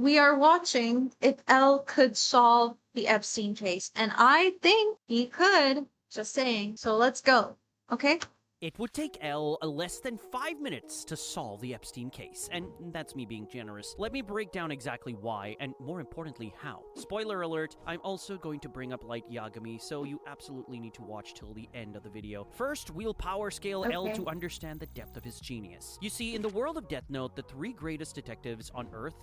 we are watching if L could solve the Epstein case. And I think he could. Just saying. So let's go. Okay? It would take L less than 5 minutes to solve the Epstein case, and that's me being generous. Let me break down exactly why, and more importantly, how. Spoiler alert, I'm also going to bring up light Yagami, so you absolutely need to watch till the end of the video. First, we'll power scale L to understand the depth of his genius. You see, in the world of Death Note, the 3 greatest detectives on Earth...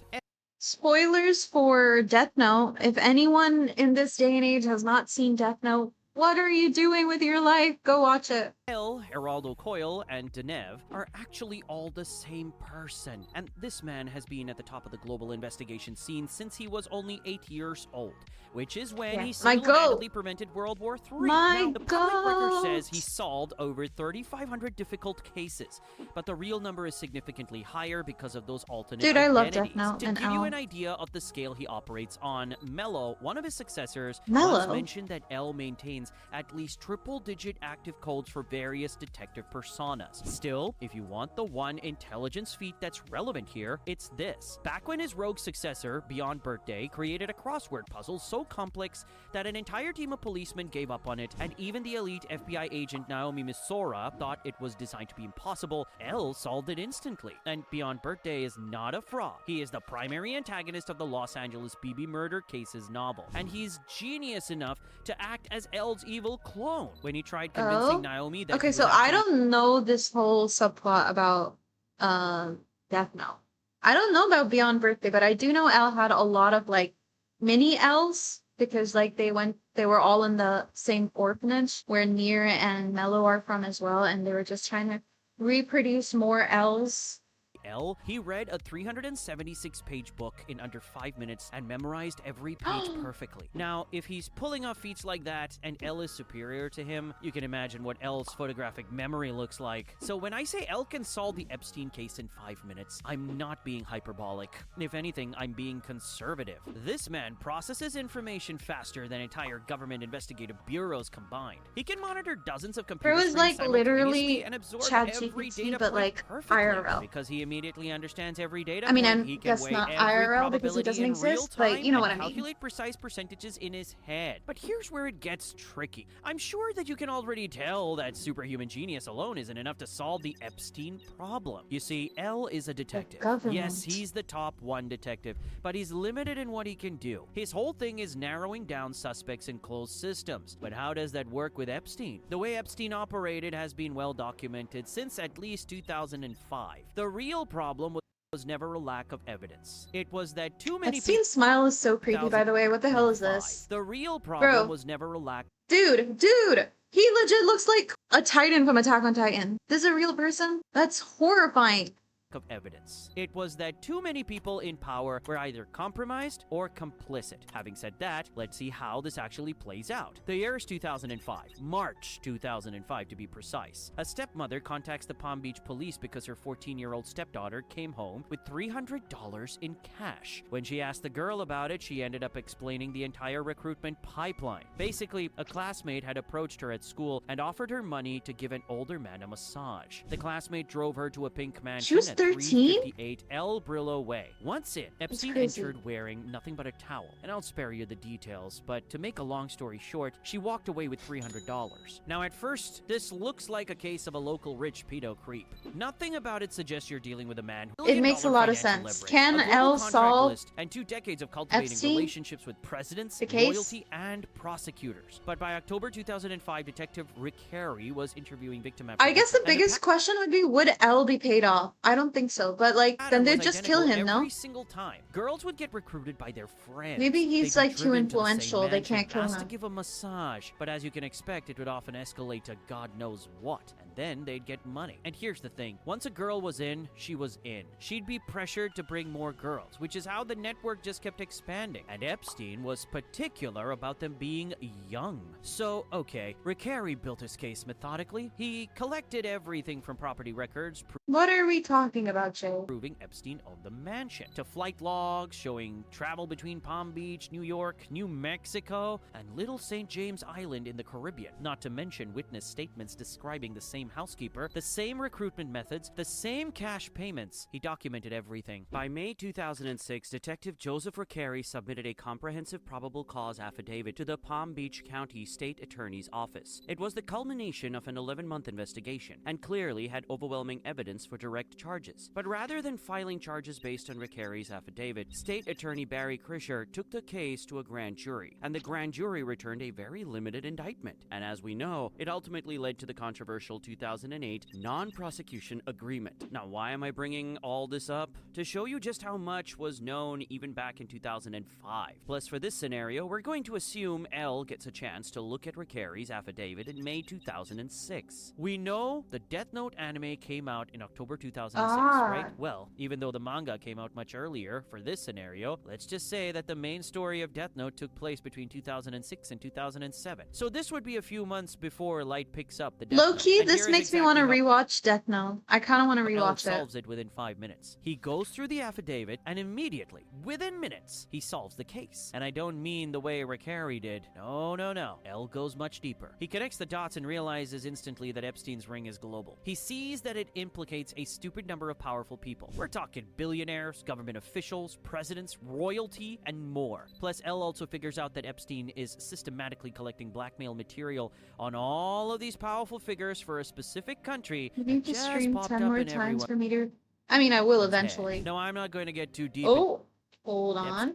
Spoilers for Death Note. If anyone in this day and age has not seen Death Note, what are you doing with your life? Go watch it. L, Geraldo Coyle, and Denev are actually all the same person, and this man has been at the top of the global investigation scene since he was only 8 years old, which is when he single-handedly prevented World War III. Now, the public record says he solved over 3,500 difficult cases, but the real number is significantly higher because of those alternate identities. I love Death Note to and give you L. an idea of the scale he operates on, Mello, one of his successors, Mello once mentioned that L maintains at least triple-digit active codes for various detective personas. Still, if you want the one intelligence feat that's relevant here, it's this. Back when his rogue successor, Beyond Birthday, created a crossword puzzle so complex that an entire team of policemen gave up on it, and even the elite FBI agent Naomi Misora thought it was designed to be impossible, L solved it instantly. And Beyond Birthday is not a fraud. He is the primary antagonist of the Los Angeles BB murder cases novel, and he's genius enough to act as L's evil clone when he tried convincing Naomi that so I don't know this whole subplot about Death Note. I don't know about Beyond Birthday, but I do know L had a lot of like mini L's because like they were all in the same orphanage where Nier and Mello are from as well, and they were just trying to reproduce more L's. L, he read a 376-page book in under 5 minutes and memorized every page perfectly. Now, if he's pulling off feats like that and L is superior to him, you can imagine what L's photographic memory looks like. So when I say L can solve the Epstein case in 5 minutes, I'm not being hyperbolic. If anything, I'm being conservative. This man processes information faster than entire government investigative bureaus combined. He can monitor dozens of computers. It was like literally and absorb every ChatGPT, data but point like perfectly, IRL. because he immediately understands every data I mean, point. I He can guess weigh not every IRL because it probability doesn't in real exist, time but you know what I and mean. calculate precise percentages in his head. But here's where it gets tricky. I'm sure that you can already tell that superhuman genius alone isn't enough to solve the Epstein problem. You see, L is a detective. Yes, he's the top 1 detective, but he's limited in what he can do. His whole thing is narrowing down suspects in closed systems. But how does that work with Epstein? The way Epstein operated has been well documented since at least 2005. The real problem was never a lack of evidence. It was that too many Epstein's smile is so creepy, by the way. What the hell is this? The real problem was never a lack. Dude, he legit looks like a Titan from Attack on Titan. This is a real person? That's horrifying. Of evidence. It was that too many people in power were either compromised or complicit. Having said that, let's see how this actually plays out. The year is 2005, March 2005 to be precise. A stepmother contacts the Palm Beach police because her 14-year-old stepdaughter came home with $300 in cash. When she asked the girl about it, she ended up explaining the entire recruitment pipeline. Basically, a classmate had approached her at school and offered her money to give an older man a massage. The classmate drove her to a pink mansion. She was 358 El Brillo Way. Once in, Epstein entered wearing nothing but a towel. And I'll spare you the details, but to make a long story short, she walked away with $300. Now at first, this looks like a case of a local rich pedo creep. Nothing about it suggests you're dealing with a man. It makes a lot of sense. Can L solve and 2 decades of cultivating Epstein? Relationships with presidents, loyalty, and prosecutors. But by October 2005, Detective Rick Harry was interviewing victim after I guess the biggest question would be, would L be paid off? I don't think so, but like, then they'd just kill him, no? Every single time. Girls would get recruited by their friends. Maybe he's like too influential, they can't kill him. To give a massage, but as you can expect, it would often escalate to God knows what, and then they'd get money. And here's the thing, once a girl was in, she was in. She'd be pressured to bring more girls, which is how the network just kept expanding. And Epstein was particular about them being young. So, okay, Rick Harry built his case methodically. He collected everything from property records. What are we talking thinking about Jay. proving Epstein owned the mansion, to flight logs showing travel between Palm Beach, New York, New Mexico, and Little St. James Island in the Caribbean, not to mention witness statements describing the same housekeeper, the same recruitment methods, the same cash payments. He documented everything. By May 2006, Detective Joseph Recarey submitted a comprehensive probable cause affidavit to the Palm Beach County State Attorney's Office. It was the culmination of an 11-month investigation, and clearly had overwhelming evidence for direct charges. But rather than filing charges based on Recarey's affidavit, State Attorney Barry Krischer took the case to a grand jury, and the grand jury returned a very limited indictment. And as we know, it ultimately led to the controversial 2008 non-prosecution agreement. Now, why am I bringing all this up? To show you just how much was known even back in 2005. Plus, for this scenario, we're going to assume L gets a chance to look at Recarey's affidavit in May 2006. We know the Death Note anime came out in October 2006, right? Well, even though the manga came out much earlier, for this scenario, let's just say that the main story of Death Note took place between 2006 and 2007. So this would be a few months before Light picks up the Death Note. Low-key, this makes me want to rewatch Death Note. I kind of want to rewatch it. Solves it within 5 minutes. He goes through the affidavit, and immediately, within minutes, he solves the case. And I don't mean the way Recarey did. No, no, no. L goes much deeper. He connects the dots and realizes instantly that Epstein's ring is global. He sees that it implicates a stupid number of powerful people. We're talking billionaires, government officials, presidents, royalty, and more. Plus, L also figures out that Epstein is systematically collecting blackmail material on all of these powerful figures for a specific country. You need to stream 10 more times for me to... I mean, I will eventually. No, I'm not going to get too deep. Oh, hold on.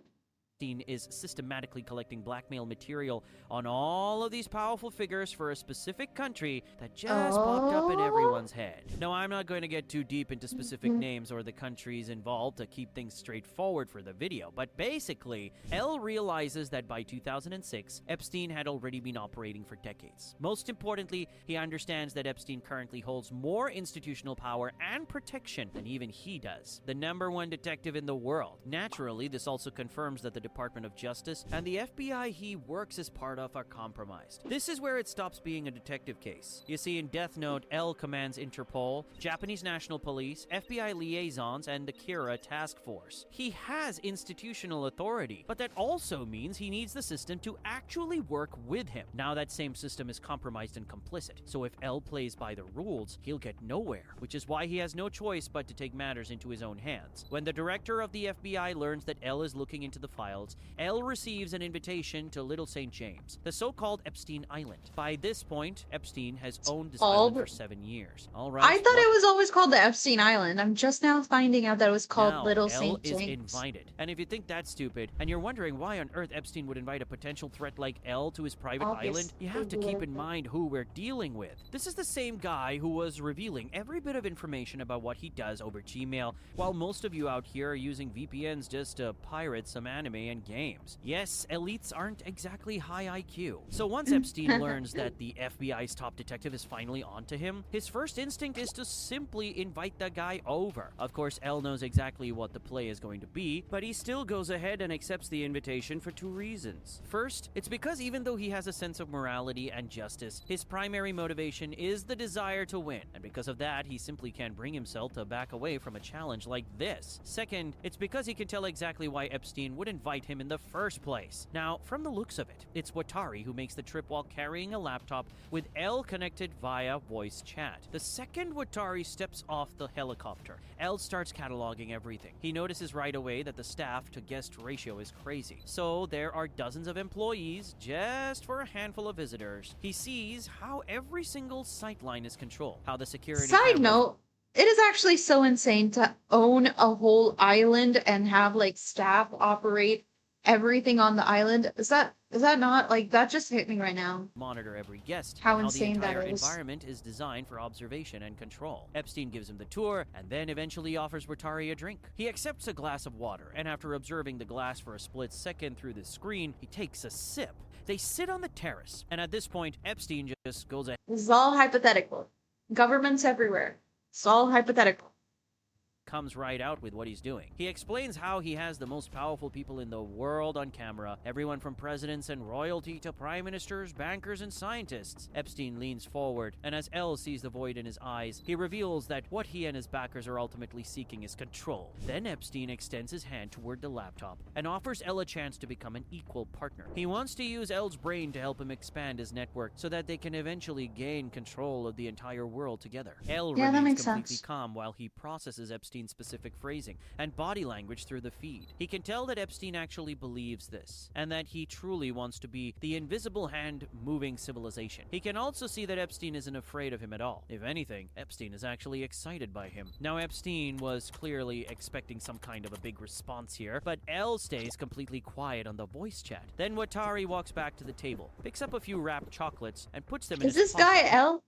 Epstein is systematically collecting blackmail material on all of these powerful figures for a specific country that just popped up in everyone's head. No, I'm not going to get too deep into specific names or the countries involved to keep things straightforward for the video, but basically, L realizes that by 2006, Epstein had already been operating for decades. Most importantly, he understands that Epstein currently holds more institutional power and protection than even he does. The #1 detective in the world. Naturally, this also confirms that the Department of Justice and the FBI he works as part of are compromised. This is where it stops being a detective case. You see, in Death Note, L commands Interpol, Japanese National Police, FBI liaisons, and the Kira Task Force. He has institutional authority, but that also means he needs the system to actually work with him. Now that same system is compromised and complicit, so if L plays by the rules, he'll get nowhere, which is why he has no choice but to take matters into his own hands. When the director of the FBI learns that L is looking into the files, L receives an invitation to Little St. James, the so-called Epstein Island. By this point, Epstein has owned this island for 7 years. All right. I thought it was always called the Epstein Island. I'm just now finding out that it was called Little St. James. L is invited. And if you think that's stupid, and you're wondering why on earth Epstein would invite a potential threat like L to his private island, you have to keep in mind who we're dealing with. This is the same guy who was revealing every bit of information about what he does over Gmail, while most of you out here are using VPNs just to pirate some anime and games. Yes, elites aren't exactly high IQ. So once Epstein learns that the FBI's top detective is finally onto him, his first instinct is to simply invite the guy over. Of course, L knows exactly what the play is going to be, but he still goes ahead and accepts the invitation for 2 reasons. First, it's because even though he has a sense of morality and justice, his primary motivation is the desire to win, and because of that, he simply can't bring himself to back away from a challenge like this. Second, it's because he can tell exactly why Epstein would invite him in the first place. Now, from the looks of it, it's Watari who makes the trip while carrying a laptop with L connected via voice chat. The second Watari steps off the helicopter, L starts cataloging everything. He notices right away that the staff to guest ratio is crazy. So there are dozens of employees just for a handful of visitors. He sees how every single sightline is controlled, how the security... Side note, it is actually so insane to own a whole island and have like staff operate everything on the island. Is that not like that just hit me right now? Monitor every guest. How insane the that entire is. Environment is designed for observation and control. Epstein gives him the tour and then eventually offers Watari a drink. He accepts a glass of water, and after observing the glass for a split second through the screen, he takes a sip. They sit on the terrace, and at this point, Epstein just goes ahead. This is all hypothetical. Governments everywhere. It's all hypothetical. comes right out with what he's doing. He explains how he has the most powerful people in the world on camera, everyone from presidents and royalty to prime ministers, bankers, and scientists. Epstein leans forward, and as Elle sees the void in his eyes, he reveals that what he and his backers are ultimately seeking is control. Then Epstein extends his hand toward the laptop and offers Elle a chance to become an equal partner. He wants to use Elle's brain to help him expand his network so that they can eventually gain control of the entire world together. Elle Yeah, that remains makes completely sense. calm while he processes Epstein's specific phrasing and body language through the feed. He can tell that Epstein actually believes this, and that he truly wants to be the invisible hand moving civilization. He can also see that Epstein isn't afraid of him at all. If anything, Epstein is actually excited by him. Now, Epstein was clearly expecting some kind of a big response here, but Elle stays completely quiet on the voice chat. Then Watari walks back to the table, picks up a few wrapped chocolates, and puts them in Is his this guy pocket. L?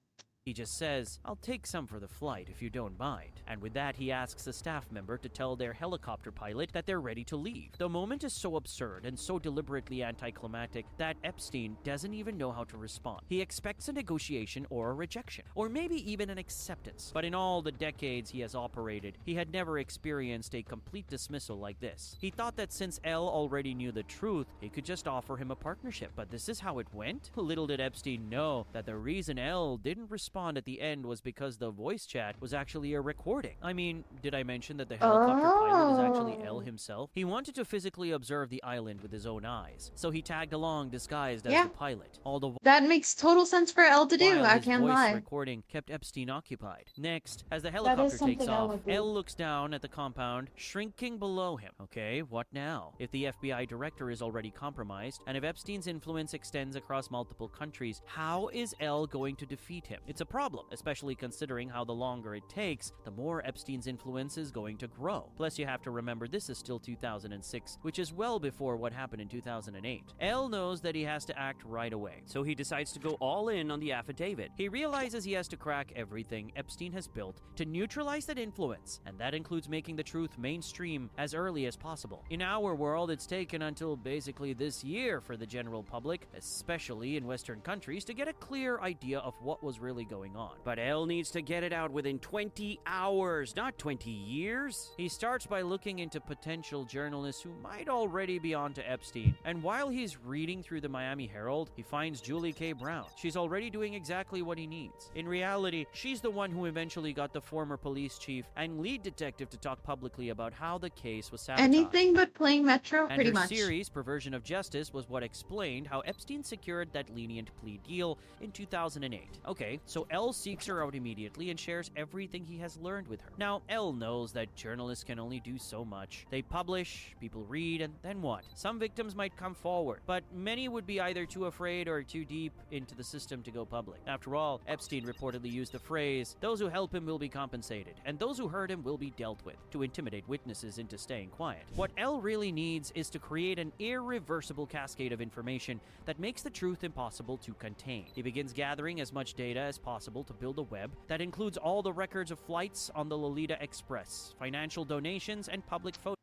He just says, "I'll take some for the flight if you don't mind." And with that, he asks a staff member to tell their helicopter pilot that they're ready to leave. The moment is so absurd and so deliberately anticlimactic that Epstein doesn't even know how to respond. He expects a negotiation or a rejection, or maybe even an acceptance. But in all the decades he has operated, he had never experienced a complete dismissal like this. He thought that since Elle already knew the truth, he could just offer him a partnership. But this is how it went? Little did Epstein know that the reason Elle didn't respond at the end was because the voice chat was actually a recording. I mean, did I mention that the helicopter pilot is actually Elle himself? He wanted to physically observe the island with his own eyes, so he tagged along disguised as the pilot. All the That makes total sense for Elle to do. while I his can't voice lie. recording kept Epstein occupied. Next, as the That is helicopter takes something Elle off, would do. Elle looks down at the compound, shrinking below him. Okay, what now? If the FBI director is already compromised, and if Epstein's influence extends across multiple countries, how is Elle going to defeat him? It's a problem, especially considering how the longer it takes, the more Epstein's influence is going to grow. Plus, you have to remember this is still 2006, which is well before what happened in 2008. Elle knows that he has to act right away, so he decides to go all in on the affidavit. He realizes he has to crack everything Epstein has built to neutralize that influence, and that includes making the truth mainstream as early as possible. In our world, it's taken until basically this year for the general public, especially in Western countries, to get a clear idea of what was really going on. But Elle needs to get it out within 20 hours, not 20 years. He starts by looking into potential journalists who might already be onto Epstein. And while he's reading through the Miami Herald, he finds Julie K. Brown. She's already doing exactly what he needs. In reality, she's the one who eventually got the former police chief and lead detective to talk publicly about how the case was sabotaged. Anything but playing Metro, And pretty her much. series, Perversion of Justice, was what explained how Epstein secured that lenient plea deal in 2008. Okay, so Elle seeks her out immediately and shares everything he has learned with her. Now, Elle knows that journalists can only do so much. They publish, people read, and then what? Some victims might come forward, but many would be either too afraid or too deep into the system to go public. After all, Epstein reportedly used the phrase, "Those who help him will be compensated, and those who hurt him will be dealt with," to intimidate witnesses into staying quiet. What Elle really needs is to create an irreversible cascade of information that makes the truth impossible to contain. He begins gathering as much data as possible to build a web that includes all the records of flights on the Lolita Express, financial donations, and public photos.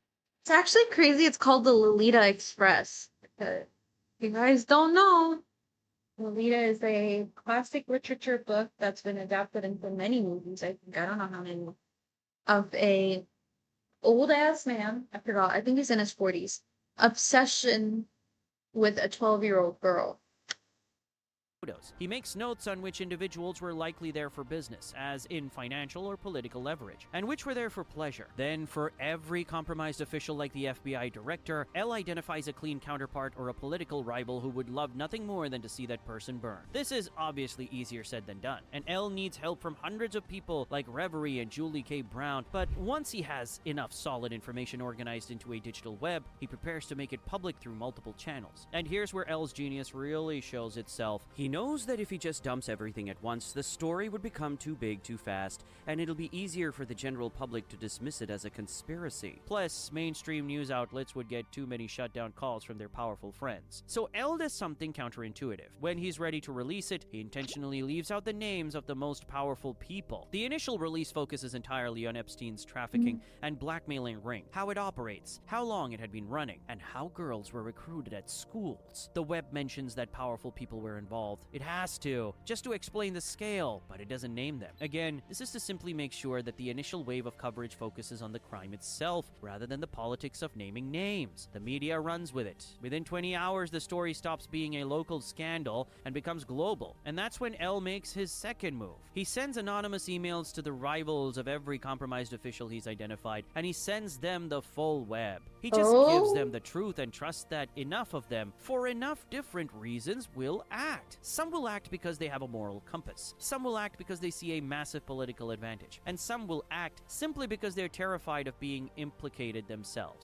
It's actually crazy it's called the Lolita Express. If you guys don't know, Lolita is a classic literature book that's been adapted into many movies. I think I don't know how many. Of a old ass man, I forgot, I think he's in his 40s, obsession with a 12-year-old girl. He makes notes on which individuals were likely there for business, as in financial or political leverage, and which were there for pleasure. Then, for every compromised official like the FBI director, Elle identifies a clean counterpart or a political rival who would love nothing more than to see that person burn. This is obviously easier said than done, and Elle needs help from hundreds of people like Reverie and Julie K. Brown, but once he has enough solid information organized into a digital web, he prepares to make it public through multiple channels. And here's where Elle's genius really shows itself. He knows that if he just dumps everything at once, the story would become too big too fast, and it'll be easier for the general public to dismiss it as a conspiracy. Plus, mainstream news outlets would get too many shutdown calls from their powerful friends. So Elle does something counterintuitive. When he's ready to release it, he intentionally leaves out the names of the most powerful people. The initial release focuses entirely on Epstein's trafficking and blackmailing ring, how it operates, how long it had been running, and how girls were recruited at schools. The web mentions that powerful people were involved, wealth. It has to, just to explain the scale, but it doesn't name them. Again, this is to simply make sure that the initial wave of coverage focuses on the crime itself, rather than the politics of naming names. The media runs with it. Within 20 hours, the story stops being a local scandal and becomes global. And that's when L makes his second move. He sends anonymous emails to the rivals of every compromised official he's identified, and he sends them the full web. He just gives them the truth and trusts that enough of them, for enough different reasons, will act. Some will act because they have a moral compass. Some will act because they see a massive political advantage. And some will act simply because they're terrified of being implicated themselves.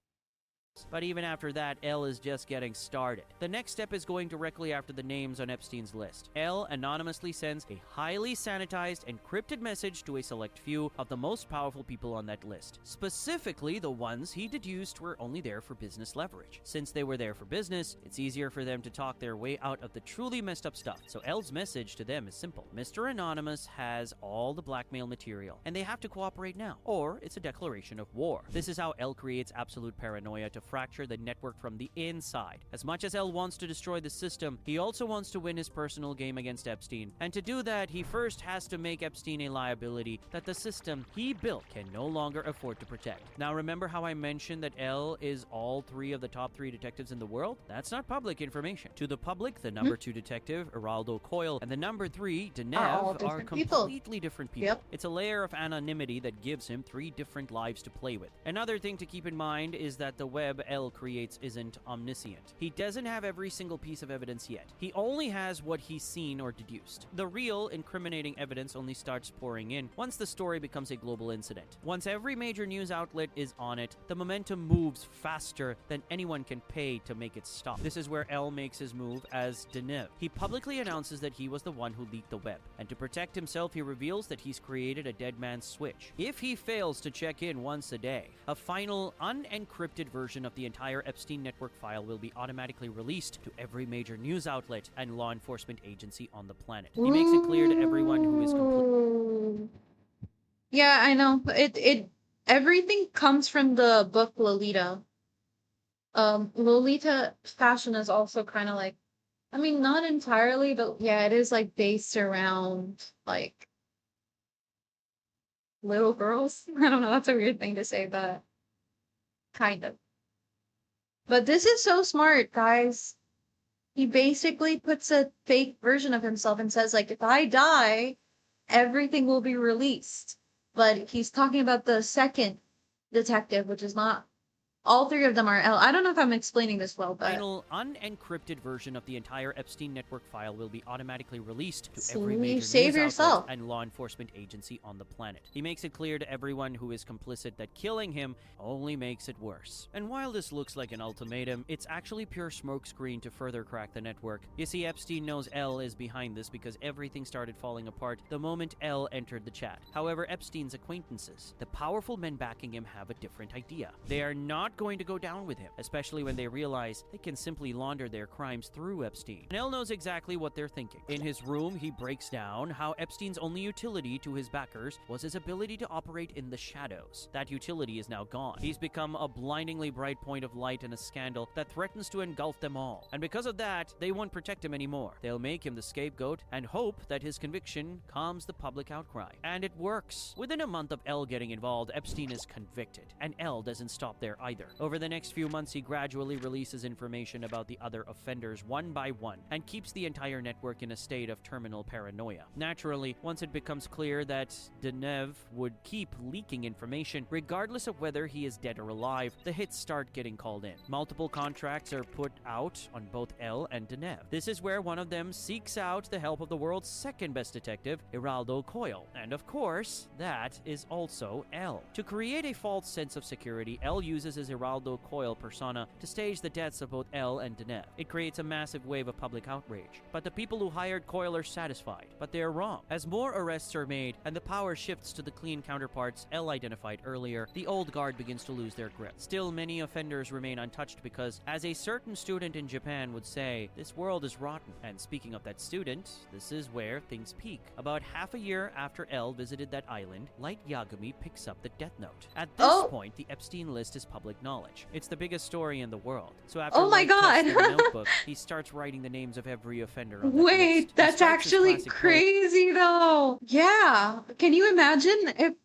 But even after that, L is just getting started. The next step is going directly after the names on Epstein's list. L anonymously sends a highly sanitized, encrypted message to a select few of the most powerful people on that list. Specifically, the ones he deduced were only there for business leverage. Since they were there for business, it's easier for them to talk their way out of the truly messed up stuff. So L's message to them is simple. Mr. Anonymous has all the blackmail material, and they have to cooperate now, or it's a declaration of war. This is how L creates absolute paranoia to fracture the network from the inside. As much as L wants to destroy the system, he also wants to win his personal game against Epstein. And to do that, he first has to make Epstein a liability that the system he built can no longer afford to protect. Now, remember how I mentioned that L is all three of the top 3 detectives in the world? That's not public information. To the public, the number 2 detective, Geraldo Coyle, and the number 3, Denev, are completely different people. Yep. It's a layer of anonymity that gives him 3 different lives to play with. Another thing to keep in mind is that the web L creates isn't omniscient. He doesn't have every single piece of evidence yet. He only has what he's seen or deduced. The real incriminating evidence only starts pouring in once the story becomes a global incident. Once every major news outlet is on it, the momentum moves faster than anyone can pay to make it stop. This is where L makes his move as Denev. He publicly announces that he was the one who leaked the web, and to protect himself, he reveals that he's created a dead man's switch. If he fails to check in once a day, a final unencrypted version of the entire Epstein network file will be automatically released to every major news outlet and law enforcement agency on the planet. He makes it clear to everyone who is completely... Yeah, I know. Everything comes from the book Lolita. Lolita fashion is also kind of like, I mean, not entirely, but yeah, it is like based around like little girls. I don't know, that's a weird thing to say, but kind of. But this is so smart, guys. He basically puts a fake version of himself and says, like, if I die, everything will be released. But he's talking about the second detective, which is not... All 3 of them are L. I don't know if I'm explaining this well, but... Final unencrypted version of the entire Epstein network file will be automatically released to every major news outlet and law enforcement agency on the planet. He makes it clear to everyone who is complicit that killing him only makes it worse. And while this looks like an ultimatum, it's actually pure smokescreen to further crack the network. You see, Epstein knows L is behind this because everything started falling apart the moment L entered the chat. However, Epstein's acquaintances, the powerful men backing him, have a different idea. They are not going to go down with him, especially when they realize they can simply launder their crimes through Epstein. Nell knows exactly what they're thinking. In his room, he breaks down how Epstein's only utility to his backers was his ability to operate in the shadows. That utility is now gone. He's become a blindingly bright point of light in a scandal that threatens to engulf them all. And because of that, they won't protect him anymore. They'll make him the scapegoat and hope that his conviction calms the public outcry. And it works. Within a month of L getting involved, Epstein is convicted, and L doesn't stop there either. Over the next few months, he gradually releases information about the other offenders one by one and keeps the entire network in a state of terminal paranoia. Naturally, once it becomes clear that Denev would keep leaking information, regardless of whether he is dead or alive, the hits start getting called in. Multiple contracts are put out on both L and Denev. This is where one of them seeks out the help of the world's second best detective, Geraldo Coyle. And of course, that is also L. To create a false sense of security, L uses his Geraldo Coyle persona to stage the deaths of both L and Denev. It creates a massive wave of public outrage. But the people who hired Coyle are satisfied. But they're wrong. As more arrests are made and the power shifts to the clean counterparts L identified earlier, the old guard begins to lose their grip. Still, many offenders remain untouched because, as a certain student in Japan would say, this world is rotten. And speaking of that student, this is where things peak. About half a year after L visited that island, Light Yagami picks up the death note. At this point, the Epstein list is public knowledge. It's the biggest story in the world. So after Oh my Light gets the god. notebook, he starts writing the names of every offender on that list. Wait, He that's strikes his actually classic pose. crazy though. Yeah. Can you imagine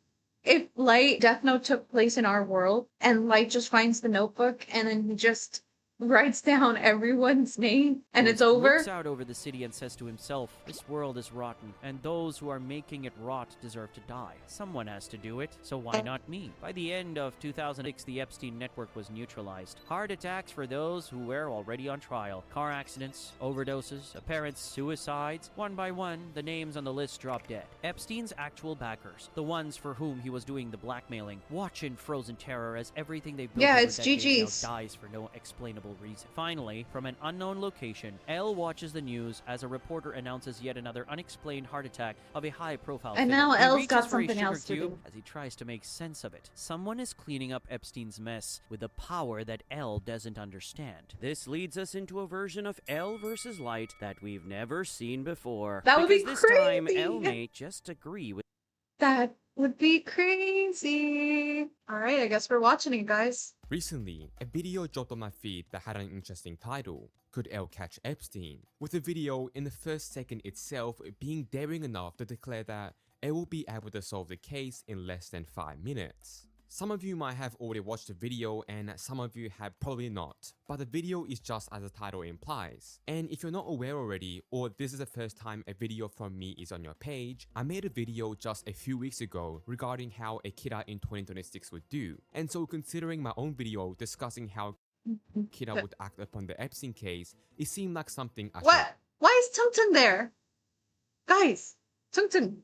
if Light Death Note took place in our world and Light just finds the notebook and then he just writes down everyone's name and it's Looks over? out over the city and says to himself, this world is rotten, and those who are making it rot deserve to die. Someone has to do it, so why not me? By the end of 2006, the Epstein network was neutralized. Heart attacks for those who were already on trial. Car accidents, overdoses, apparent suicides. One by one, the names on the list drop dead. Epstein's actual backers, the ones for whom he was doing the blackmailing, watch in frozen terror as everything they've built Yeah, over it's decades GG's. now dies for no explainable reason. Finally, from an unknown location, L watches the news as a reporter announces yet another unexplained heart attack of a high-profile And figure. now He L's reaches got for a something sugar else to cube do. as he tries to make sense of it. Someone is cleaning up Epstein's mess with a power that L doesn't understand. This leads us into a version of L versus Light that we've never seen before. That would be because this time, crazy. L may just agree with That would be crazy. All right, I guess we're watching it, guys. Recently, a video dropped on my feed that had an interesting title, Could L Catch Epstein? With the video in the first second itself being daring enough to declare that it will be able to solve the case in less than 5 minutes. Some of you might have already watched the video and some of you have probably not, but the video is just as the title implies. And if you're not aware already, or this is the first time a video from me is on your page, I made a video just a few weeks ago regarding how a kidder in 2026 would do. And so considering my own video discussing how kidder would act upon the Epstein case, it seemed like something I should... What? Why is Tungten there? Guys, Tungten.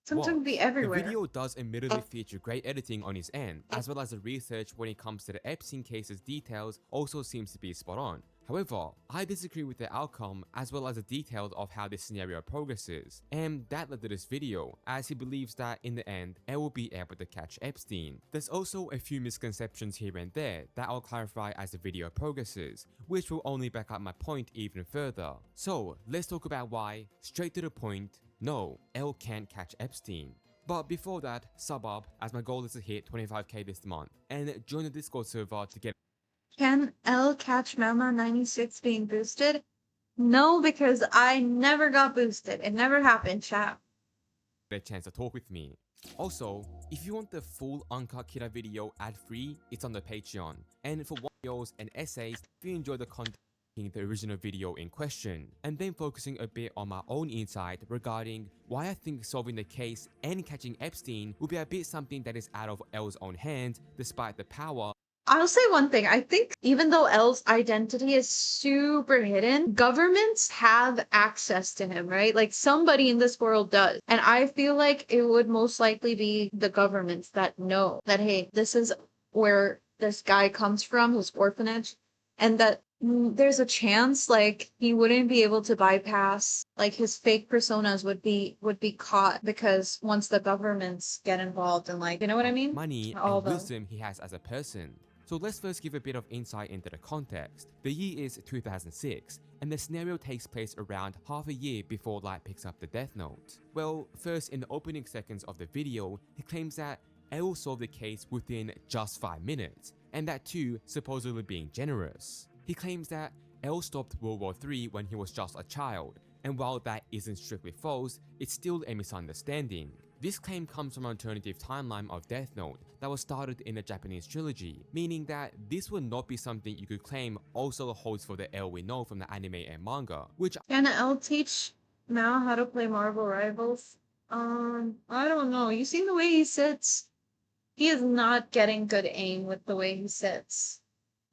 Tungten be everywhere. The video does admittedly feature great editing on his end, as well as the research when it comes to the Epstein case's details also seems to be spot on. However, I disagree with the outcome as well as the details of how this scenario progresses, and that led to this video, as he believes that in the end, it will be able to catch Epstein. There's also a few misconceptions here and there that I'll clarify as the video progresses, which will only back up my point even further. So, let's talk about why, straight to the point, no, L can't catch Epstein. But before that, sub up, as my goal is to hit 25k this month, and join the Discord server to get Can L catch Mama 96 being boosted? No, because I never got boosted. It never happened, chat. a chance to talk with me. Also, if you want the full uncut kidder video ad-free, it's on the Patreon. And for videos and essays, if you enjoy the content, the original video in question, and then focusing a bit on my own insight regarding why I think solving the case and catching Epstein would be a bit something that is out of L's own hands, despite the power. I'll say one thing. I think even though L's identity is super hidden, governments have access to him, right? Like somebody in this world does. And I feel like it would most likely be the governments that know that, hey, this is where this guy comes from, his orphanage, and that there's a chance like he wouldn't be able to bypass, like his fake personas would be caught, because once the governments get involved and, like, you know what I mean? Money All and the wisdom he has as a person. So let's first give a bit of insight into the context. The year is 2006, and the scenario takes place around half a year before Light picks up the Death Note. Well, first in the opening seconds of the video, he claims that L will solve the case within just 5 minutes, and that too supposedly being generous. He claims that L stopped World War III when he was just a child, and while that isn't strictly false, it's still a misunderstanding. This claim comes from an alternative timeline of Death Note that was started in the Japanese trilogy, meaning that this would not be something you could claim also holds for the L we know from the anime and manga, which Can L teach Mao how to play Marvel Rivals? I don't know. You see the way he sits? He is not getting good aim with the way he sits.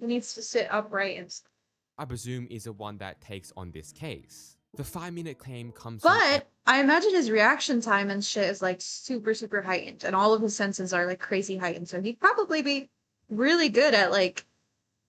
He needs to sit upright and stuff. I presume is the one that takes on this case. The 5-minute claim comes from But I imagine his reaction time and shit is like super, super heightened, and all of his senses are like crazy heightened. So he'd probably be really good at like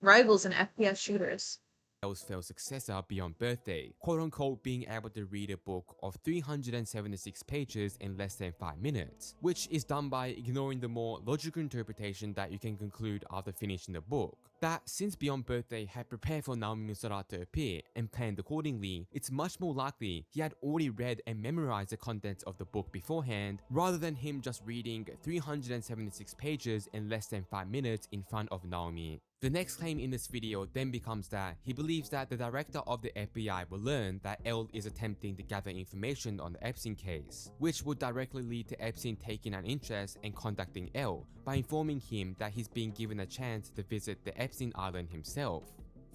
rivals and FPS shooters. L's failed successor beyond birthday, quote unquote being able to read a book of 376 pages in less than 5 minutes, which is done by ignoring the more logical interpretation that you can conclude after finishing the book. That since Beyond Birthday had prepared for Naomi Musara to appear and planned accordingly, it's much more likely he had already read and memorized the contents of the book beforehand, rather than him just reading 376 pages in less than 5 minutes in front of Naomi. The next claim in this video then becomes that he believes that the director of the FBI will learn that L is attempting to gather information on the Epstein case, which would directly lead to Epstein taking an interest and contacting L by informing him that he's being given a chance to visit the Epstein Island himself.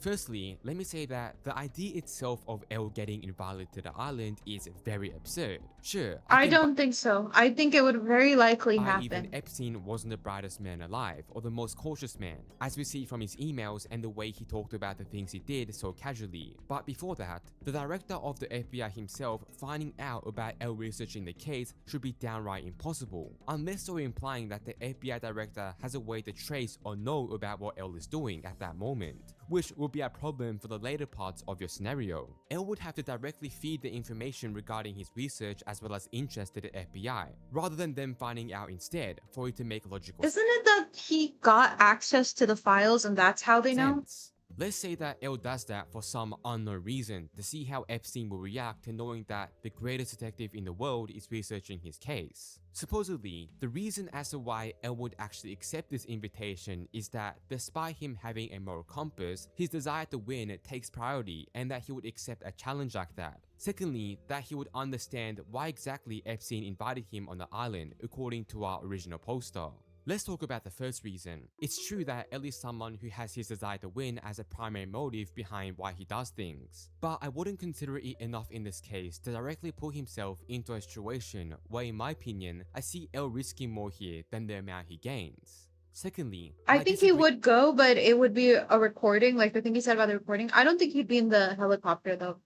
Firstly, let me say that the idea itself of L getting invited to the island is very absurd. Sure, I don't think so. I think it would very likely even happen. Epstein wasn't the brightest man alive or the most cautious man, as we see from his emails and the way he talked about the things he did so casually. But before that, the director of the FBI himself finding out about L researching the case should be downright impossible, unless you're implying that the FBI director has a way to trace or know about what L is doing at that moment, which would be a problem for the later parts of your scenario. L would have to directly feed the information regarding his research as well as interest to the FBI, rather than them finding out instead for it to make logical Isn't it that he got access to the files and that's how they know? sense. Let's say that L does that for some unknown reason to see how Epstein will react to knowing that the greatest detective in the world is researching his case. Supposedly, the reason as to why L would actually accept this invitation is that despite him having a moral compass, his desire to win takes priority and that he would accept a challenge like that. Secondly, that he would understand why exactly Epstein invited him on the island according to our original poster. Let's talk about the first reason. It's true that L is someone who has his desire to win as a primary motive behind why he does things, but I wouldn't consider it enough in this case to directly put himself into a situation where, in my opinion, I see L risking more here than the amount he gains. Secondly, I think he would go, but it would be a recording, like the thing he said about the recording. I don't think he'd be in the helicopter though.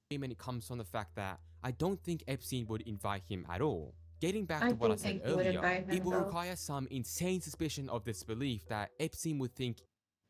It comes from the fact that I don't think Epstein would invite him at all. Getting back I to what I do said think he would earlier, invite him it will though. require some insane suspicion of disbelief that Epstein would think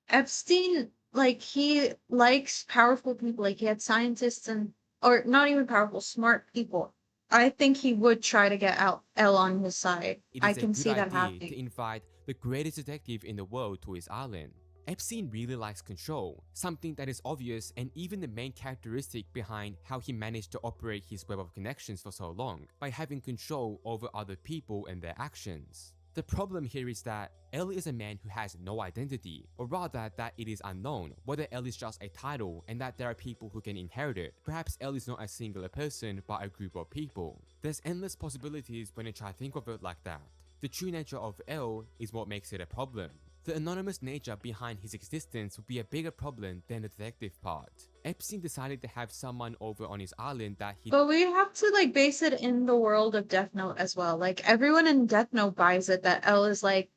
Epstein, like he likes powerful people, like he had scientists and or not even powerful, smart people. I think he would try to get out L on his side. it I is a can good see that idea happening. to invite the greatest detective in the world to his island. Epstein really likes control, something that is obvious and even the main characteristic behind how he managed to operate his web of connections for so long, by having control over other people and their actions. The problem here is that L is a man who has no identity, or rather that it is unknown whether L is just a title and that there are people who can inherit it. Perhaps L is not a singular person but a group of people. There's endless possibilities when you try to think of it like that. The true nature of L is what makes it a problem. The anonymous nature behind his existence would be a bigger problem than the detective part. Epstein decided to have someone over on his island that he But we have to like base it in the world of Death Note as well. Like everyone in Death Note buys it that L is like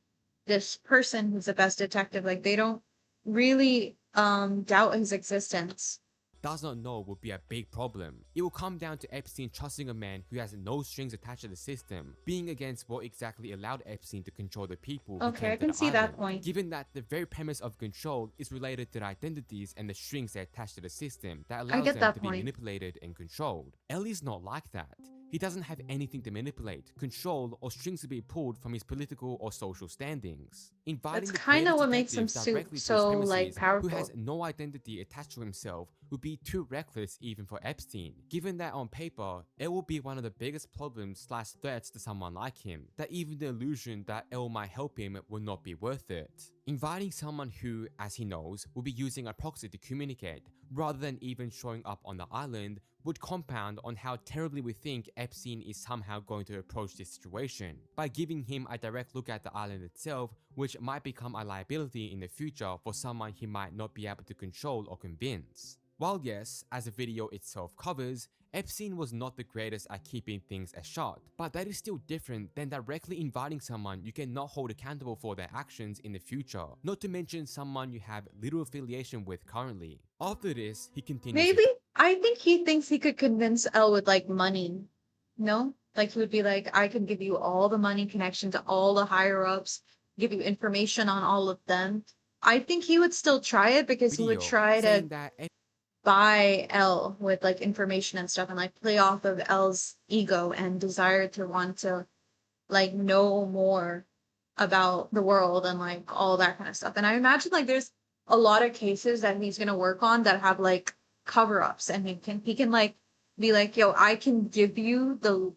this person who's the best detective. Like they don't really doubt his existence. does not know would be a big problem. It will come down to Epstein trusting a man who has no strings attached to the system, being against what exactly allowed Epstein to control the people who Okay, came I to can the see island, that point. given that the very premise of control is related to the identities and the strings they attach to the system that I allows get them that to be point. manipulated and controlled. Ellie's not like that. He doesn't have anything to manipulate, control, or strings to be pulled from his political or social standings. Inviting That's the kind of greatest what makes him detective directly to his so like premises, who has powerful. no identity attached to himself, would be too reckless even for Epstein, given that on paper, it will be one of the biggest problems slash threats to someone like him, that even the illusion that L might help him will not be worth it. Inviting someone who, as he knows, will be using a proxy to communicate, rather than even showing up on the island, would compound on how terribly we think Epstein is somehow going to approach this situation, by giving him a direct look at the island itself, which might become a liability in the future for someone he might not be able to control or convince. While yes, as the video itself covers, Epstein was not the greatest at keeping things a shot, but that is still different than directly inviting someone you cannot hold accountable for their actions in the future, not to mention someone you have little affiliation with currently. After this, he continues Maybe his I think he thinks he could convince Elle with like money. No? Like he would be like, I can give you all the money connection to all the higher ups, give you information on all of them. I think he would still try it because he would Video try saying to that buy L with like information and stuff and like play off of L's ego and desire to want to like know more about the world and like all that kind of stuff. And I imagine like there's a lot of cases that he's gonna work on that have like cover-ups and he can like be like, yo, I can give you the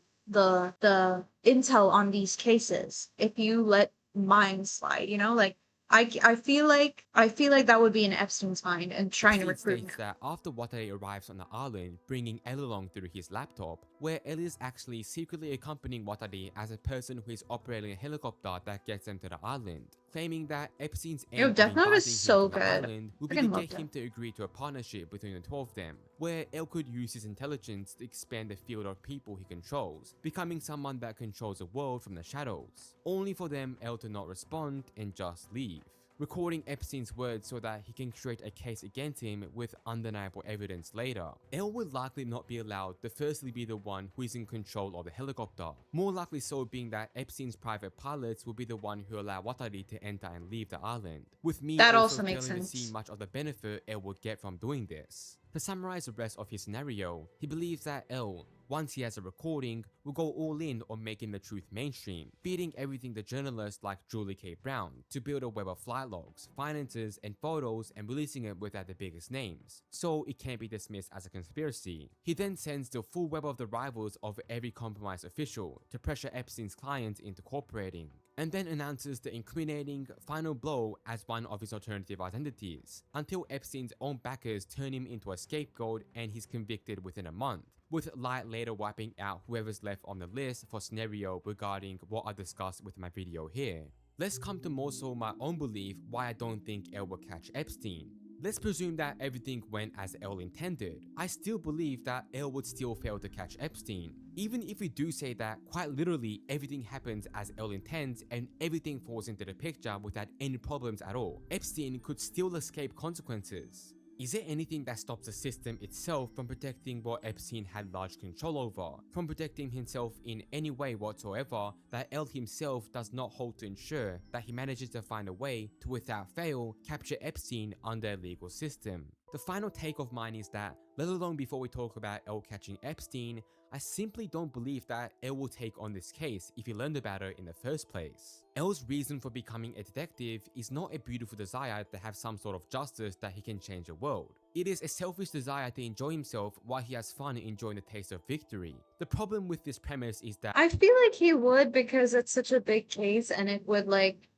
intel on these cases if you let mine slide, you know? Like I feel like that would be in Epstein's mind and trying to Epstein recruit states him. that after Watanabe arrives on the island, bringing Elle along through his laptop, where Elle is actually secretly accompanying Watanabe as a person who is operating a helicopter that gets them to the island, claiming that Epstein's Yo, aim of Death Note is inviting him so to the good. island would be to Freaking get loved him it. to agree to a partnership between the two of them, where Elle could use his intelligence to expand the field of people he controls, becoming someone that controls the world from the shadows, only for them Elle to not respond and just leave, recording Epstein's words so that he can create a case against him with undeniable evidence later. Elle would likely not be allowed to firstly be the one who is in control of the helicopter, more likely so being that Epstein's private pilots will be the one who allow Watari to enter and leave the island, with me That also also makes failing to see sense. much of the benefit Elle would get from doing this. To summarize the rest of his scenario, he believes that Elle, once he has a recording, will go all in on making the truth mainstream, feeding everything to journalists like Julie K. Brown to build a web of flight logs, finances, and photos and releasing it without the biggest names, so it can't be dismissed as a conspiracy. He then sends the full web of the rivals of every compromised official to pressure Epstein's clients into cooperating, and then announces the incriminating final blow as one of his alternative identities, until Epstein's own backers turn him into a scapegoat and he's convicted within a month, with Light later wiping out whoever's left on the list for scenario regarding what I discussed with my video here. Let's come to more so my own belief why I don't think Elle will catch Epstein. Let's presume that everything went as Elle intended. I still believe that Elle would still fail to catch Epstein. Even if we do say that quite literally everything happens as Elle intends and everything falls into the picture without any problems at all, Epstein could still escape consequences. Is there anything that stops the system itself from protecting what Epstein had large control over, from protecting himself in any way whatsoever that L himself does not hold to ensure that he manages to find a way to without fail capture Epstein under a legal system? The final take of mine is that, let alone before we talk about L catching Epstein, I simply don't believe that Elle will take on this case if he learned about it in the first place. Elle's reason for becoming a detective is not a beautiful desire to have some sort of justice that he can change the world. It is a selfish desire to enjoy himself while he has fun enjoying the taste of victory. The problem with this premise is that I feel like he would because it's such a big case and it would like,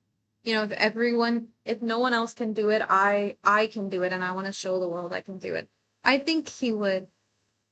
if no one else can do it, I can do it and I want to show the world I can do it. I think he would.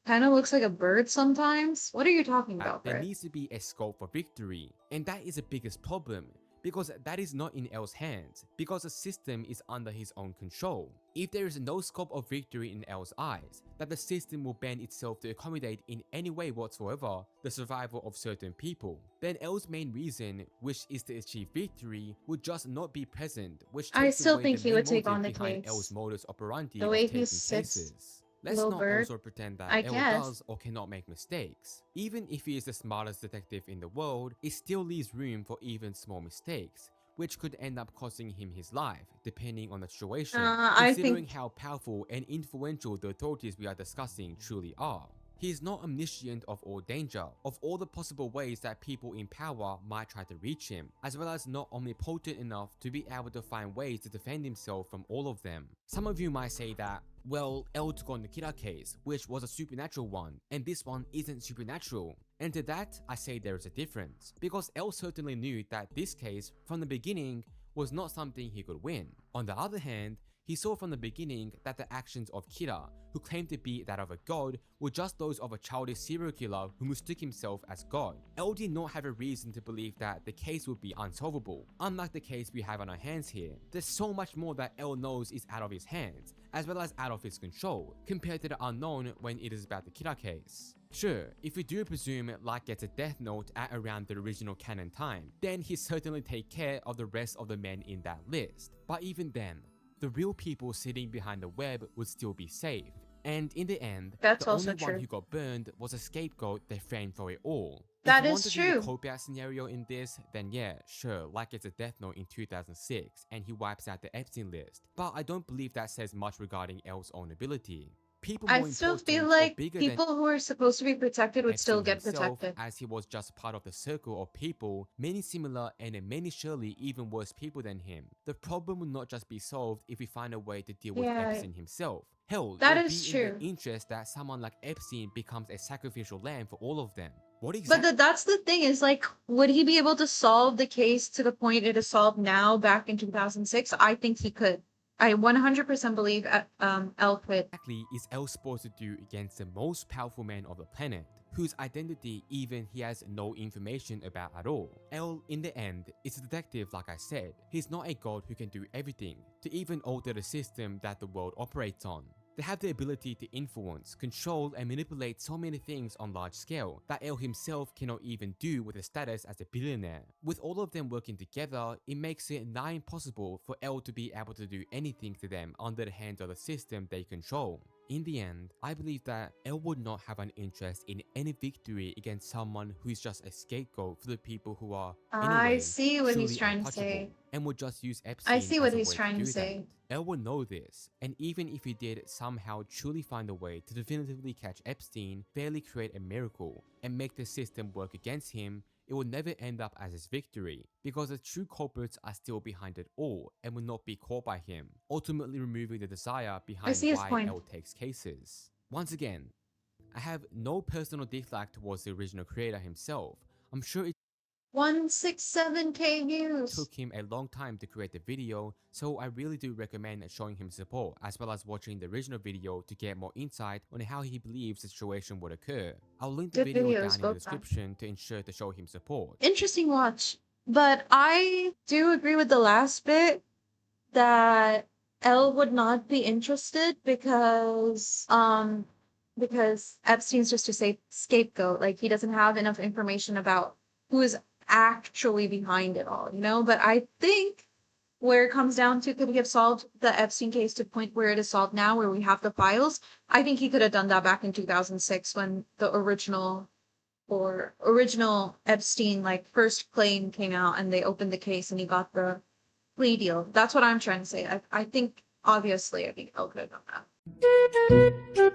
Kind of looks like a bird sometimes. What are you talking about, there Bert? needs to be a scope for victory, and that is the biggest problem, because that is not in L's hands, because the system is under his own control. If there is no scope of victory in L's eyes, that the system will bend itself to accommodate in any way whatsoever the survival of certain people, then L's main reason, which is to achieve victory, would just not be present, which I takes still away think the he main would take on motive the behind L's case. modus operandi The of way he taking sits, cases. Let's little not bird, also pretend that I L guess. does or cannot make mistakes. Even if he is the smartest detective in the world, it still leaves room for even small mistakes, which could end up costing him his life, depending on the situation, I considering think how powerful and influential the authorities we are discussing truly are. He is not omniscient of all danger, of all the possible ways that people in power might try to reach him, as well as not omnipotent enough to be able to find ways to defend himself from all of them. Some of you might say that, well, L took on the Kira case, which was a supernatural one, and this one isn't supernatural. And to that, I say there is a difference, because L certainly knew that this case, from the beginning, was not something he could win. On the other hand, he saw from the beginning that the actions of Kira, who claimed to be that of a god, were just those of a childish serial killer who mistook himself as God. L did not have a reason to believe that the case would be unsolvable, unlike the case we have on our hands here. There's so much more that L knows is out of his hands, as well as out of his control, compared to the unknown when it is about the Kira case. Sure, if we do presume Light gets a death note at around the original canon time, then he certainly take care of the rest of the men in that list. But even then, the real people sitting behind the web would still be safe. And in the end, that's the also only one true. who got burned was a scapegoat they framed for it all. If That you want is to do the true. cop-out scenario in this, then yeah, sure, like it's a death note in 2006 and he wipes out the Epstein list. But I don't believe that says much regarding L's own ability. People I more still feel important or like bigger than people who are supposed to be protected would still Epstein get himself, protected. as he was just part of the circle of people, many similar and many surely even worse people than him. The problem will not just be solved if we find a way to deal with Yeah, Epstein himself. Hell, it that would is be in their true. interest that someone like Epstein becomes a sacrificial lamb for all of them. What But exactly? that's the thing is like, would he be able to solve the case to the point it is solved now back in 2006? I think he could. I 100% believe L could. Exactly is L supposed to do against the most powerful man of the planet, whose identity even he has no information about at all? L, in the end, is a detective like I said. He's not a god who can do everything, to even alter the system that the world operates on. They have the ability to influence, control, and manipulate so many things on large scale that L himself cannot even do with his status as a billionaire. With all of them working together, it makes it nigh impossible for L to be able to do anything to them under the hands of the system they control. In the end, I believe that L would not have an interest in any victory against someone who is just a scapegoat for the people who are, in a I way, see what he's truly trying to untouchable, say. and would just use I Epstein see what as a he's way to trying to do that. say. Elle would know this, and even if he did somehow truly find a way to definitively catch Epstein, fairly create a miracle, and make the system work against him, it will never end up as his victory, because the true culprits are still behind it all and will not be caught by him, ultimately removing the desire I behind see his why point. Elle takes cases. Once again, I have no personal dislike towards the original creator himself. I'm sure it 167K views. took him a long time to create the video, so I really do recommend showing him support as well as watching the original video to get more insight on how he believes the situation would occur. I'll link the Good video videos, down in the both times. description to ensure to show him support. Interesting watch. But I do agree with the last bit that Elle would not be interested because Epstein's just a safe scapegoat. Like he doesn't have enough information about who is actually behind it all, you know? But I think where it comes down to could he have solved the Epstein case to the point where it is solved now, where we have the files? I think he could have done that back in 2006 when the original Epstein like first claim came out and they opened the case and he got the plea deal. That's what I'm trying to say. I think obviously I think Elle could have done that.